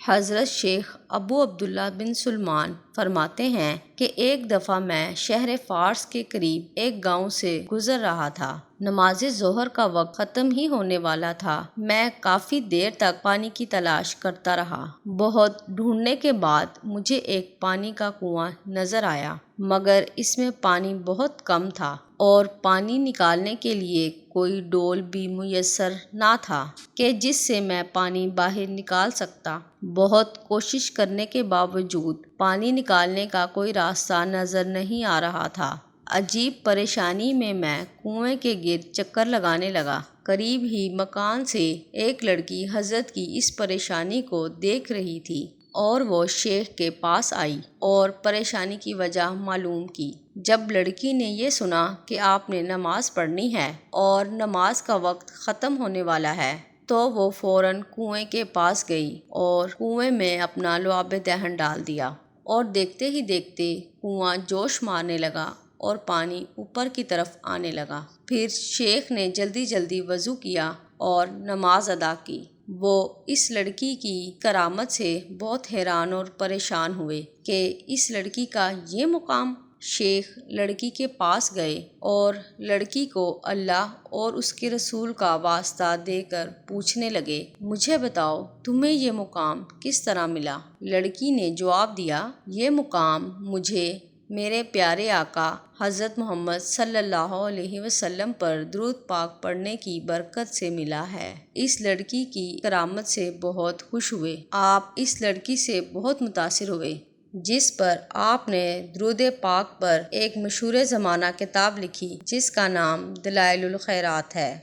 حضرت شیخ ابو عبداللہ بن سلمان فرماتے ہیں کہ ایک دفعہ میں شہر فارس کے قریب ایک گاؤں سے گزر رہا تھا۔ نماز ظہر کا وقت ختم ہی ہونے والا تھا۔ میں کافی دیر تک پانی کی تلاش کرتا رہا۔ بہت ڈھونڈنے کے بعد مجھے ایک پانی کا کنواں نظر آیا، مگر اس میں پانی بہت کم تھا اور پانی نکالنے کے لیے کوئی ڈول بھی میسر نہ تھا کہ جس سے میں پانی باہر نکال سکتا۔ بہت کوشش کرنے کے باوجود پانی نکالنے کا کوئی راستہ نظر نہیں آ رہا تھا۔ عجیب پریشانی میں کنویں کے گرد چکر لگانے لگا۔ قریب ہی مکان سے ایک لڑکی حضرت کی اس پریشانی کو دیکھ رہی تھی اور وہ شیخ کے پاس آئی اور پریشانی کی وجہ معلوم کی۔ جب لڑکی نے یہ سنا کہ آپ نے نماز پڑھنی ہے اور نماز کا وقت ختم ہونے والا ہے تو وہ فوراً کنویں کے پاس گئی اور کنویں میں اپنا لعاب دہن ڈال دیا، اور دیکھتے ہی دیکھتے کنواں جوش مارنے لگا اور پانی اوپر کی طرف آنے لگا۔ پھر شیخ نے جلدی جلدی وضو کیا اور نماز ادا کی۔ وہ اس لڑکی کی کرامت سے بہت حیران اور پریشان ہوئے کہ اس لڑکی کا یہ مقام۔ شیخ لڑکی کے پاس گئے اور لڑکی کو اللہ اور اس کے رسول کا واسطہ دے کر پوچھنے لگے، مجھے بتاؤ تمہیں یہ مقام کس طرح ملا؟ لڑکی نے جواب دیا، یہ مقام مجھے میرے پیارے آقا حضرت محمد صلی اللہ علیہ وسلم پر درود پاک پڑھنے کی برکت سے ملا ہے۔ اس لڑکی کی کرامت سے بہت خوش ہوئے۔ آپ اس لڑکی سے بہت متاثر ہوئے، جس پر آپ نے درود پاک پر ایک مشہور زمانہ کتاب لکھی جس کا نام دلائل الخیرات ہے۔